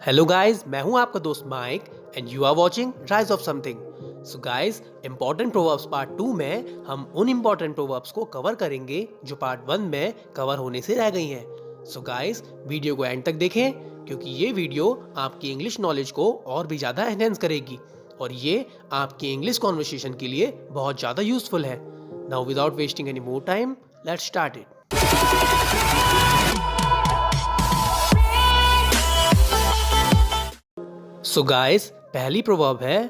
Hello guys, मैं हूं आपका दोस्त Mike and you are watching rise of something. So guys, important proverbs part 2 में हम उन इंपॉर्टेंट प्रोवर्ब्स को कवर करेंगे जो पार्ट 1 में कवर होने से रह गई हैं। सो गाइस, वीडियो को एंड तक देखें क्योंकि ये वीडियो आपकी इंग्लिश नॉलेज को और भी ज़्यादा एनहेंस करेगी और ये आपकी इंग्लिश कॉन्वर्सेशन के लिए बहुत ज़्यादा यूजफुल है। Now without wasting any more time, let's start it. So guys, पहली प्रोवर्ब है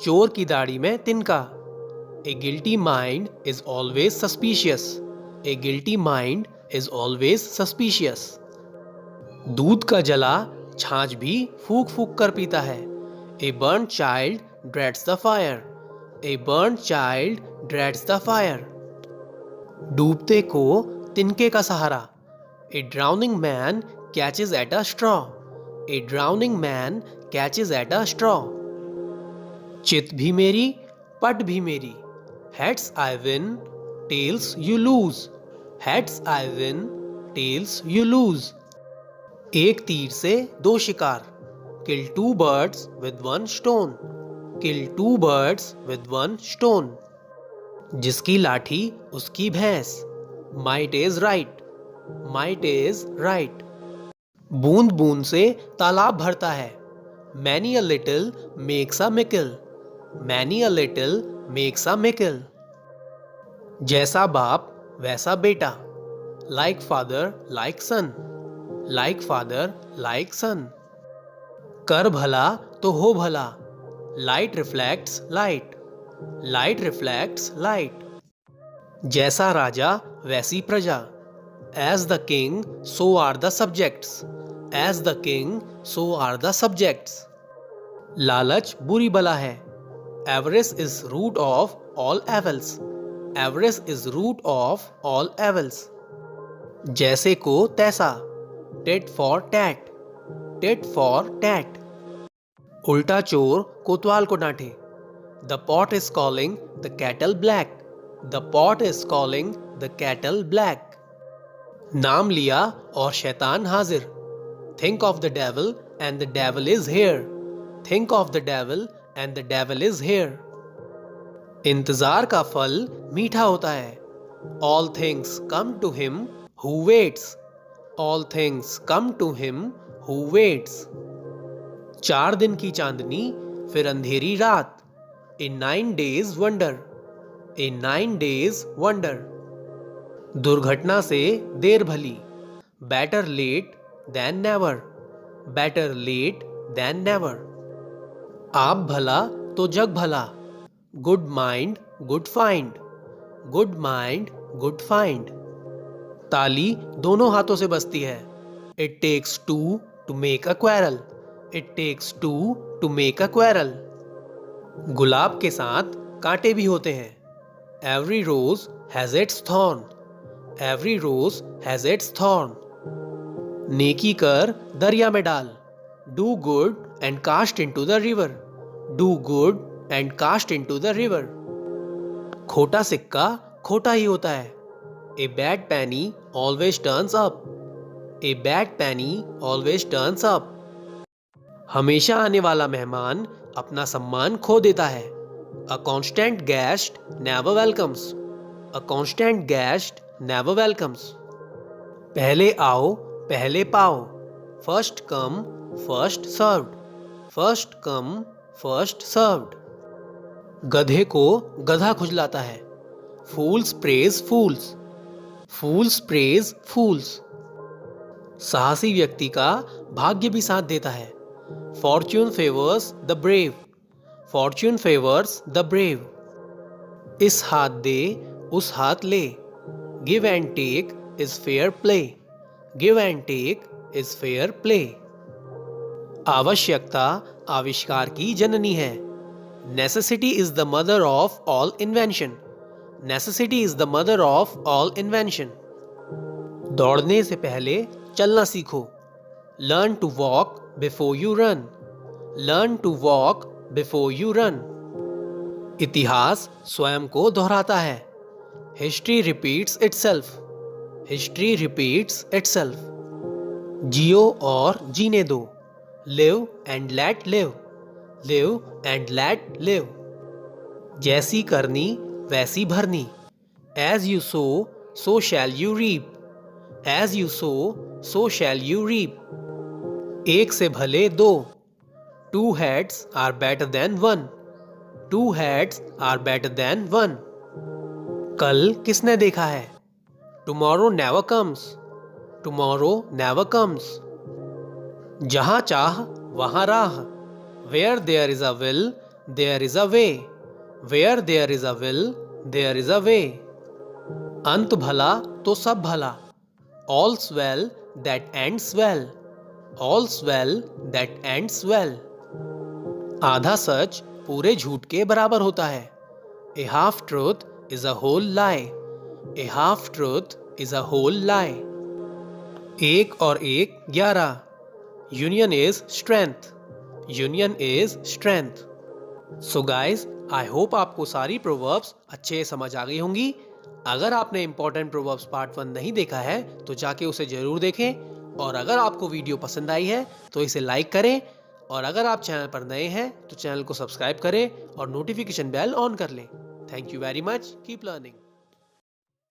चोर की दाढ़ी में तिनका। A guilty mind is always suspicious. A guilty mind is always suspicious. दूध का जला छाछ भी फूक फूक कर पीता है। A burn child dreads the fire. A burn child dreads the fire. डूबते को तिनके का सहारा। A drowning man catches at a straw. A drowning man catches at a straw. चित भी मेरी पट भी मेरी। Heads I win tails you lose. Heads I win tails you lose. एक तीर से दो शिकार। Kill two birds with one stone. Kill two birds with one stone. जिसकी लाठी उसकी भैंस। Might is right. Might is right. बूंद बूंद से तालाब भरता है। Many a little makes a mickle. Many a little makes a mickle. जैसा बाप वैसा बेटा। Like father, like son. Like father, like son. कर भला तो हो भला। Light reflects light. Light reflects light. जैसा राजा वैसी प्रजा। As the king, so are the subjects. As the king, so are the subjects. लालच बुरी बला है। Avarice is root of all evils. Avarice is root of all evils. जैसे को तैसा। Tit for tat. Tit for tat. उल्टा चोर कोतवाल को डांटे। The pot is calling the kettle black. The pot is calling the kettle black. नाम लिया और शैतान हाजिर। Think of the devil and the devil is here. Think of the devil and the devil is here. इंतजार का फल मीठा होता है। All things come to him who waits. All things come to him who waits. 4 दिन की चांदनी फिर अंधेरी रात। A 9 days wonder. A 9 days wonder. दुर्घटना से देर भली। Better late than never. Better late than never. आप भला तो जग भला। Good mind, good find. Good mind, good find. ताली दोनों हाथों से बजती है। It takes two to make a quarrel. It takes two to make a quarrel. गुलाब के साथ कांटे भी होते हैं। Every rose has its thorn. Every rose has its thorn. नेकी कर दरिया में डाल। Do good and cast into the river. Do good and cast into the river. खोटा सिक्का खोटा ही होता है। A bad penny always turns up. A bad penny always turns up. हमेशा आने वाला मेहमान अपना सम्मान खो देता है। A constant guest never welcomes. A constant guest never welcomes. पहले आओ पहले पाओ। First come first served. First come first served. गधे को गधा खुजलाता है। Fools praise fools. Fools praise fools. साहसी व्यक्ति का भाग्य भी साथ देता है। Fortune favours the brave. Fortune favours the brave. इस हाथ दे उस हाथ ले। Give and take is fair play. Give and take is fair play. आवश्यकता आविष्कार की जननी है। Necessity is the mother of all invention. Necessity is the mother of all invention. दौड़ने से पहले चलना सीखो। Learn to walk before you run. Learn to walk before you run. इतिहास स्वयं को दोहराता है। History repeats itself. History repeats itself. जियो और जीने दो। live and let live, live and let live. जैसी करनी वैसी भरनी, as you sow so shall you reap, as you sow so shall you reap. एक से भले दो, two heads are better than one, two heads are better than one. कल किसने देखा है? Tomorrow never comes, tomorrow never comes. जहाँ चाह वहाँ राह, where there is a will there is a way, where there is a will there is a way. अंत भला तो सब भला, all's well that ends well, all's well that ends well. आधा सच पूरे झूठ के बराबर होता है, a half truth is a whole lie, a half truth is a whole lie. एक और एक 11, union is strength, union is strength. So guys, I hope आपको सारी प्रोवर्ब्स अच्छे से समझ आ गई होंगी. अगर आपने इंपॉर्टेंट प्रोवर्ब्स पार्ट 1 नहीं देखा है तो जाके उसे जरूर देखें, और अगर आपको वीडियो पसंद आई है तो इसे लाइक करें, और अगर आप चैनल पर नए हैं तो चैनल को सब्सक्राइब करें और नोटिफिकेशन बेल ऑन कर लें. Thank you very much. Keep learning.